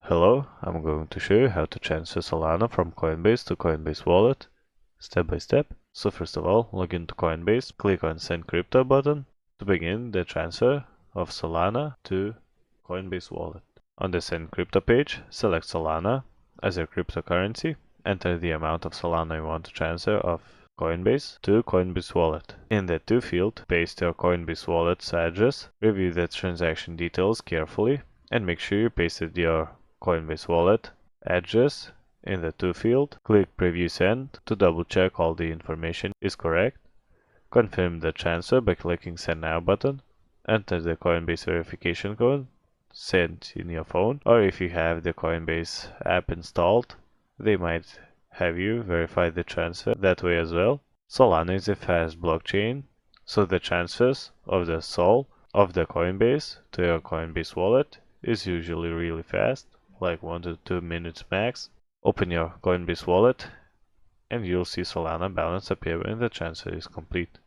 Hello, I'm going to show you how to transfer Solana from Coinbase to Coinbase Wallet, step by step. So first of all, log into Coinbase, click on Send Crypto button to begin the transfer of Solana to Coinbase Wallet. On the Send Crypto page, select Solana as your cryptocurrency, enter the amount of Solana you want to transfer of Coinbase to Coinbase Wallet. In the To field, paste your Coinbase Wallet's address, review the transaction details carefully, and make sure you pasted your Coinbase Wallet address in the To field. Click Preview Send to double check all the information is correct. Confirm the transfer by clicking Send Now button. Enter the Coinbase verification code sent in your phone, or if you have the Coinbase app installed, they might have you verify the transfer that way as well. Solana is a fast blockchain, so the transfers of the SOL of the Coinbase to your Coinbase wallet is usually really fast, like 1 to 2 minutes max. Open your Coinbase wallet and you'll see Solana balance appear when the transfer is complete.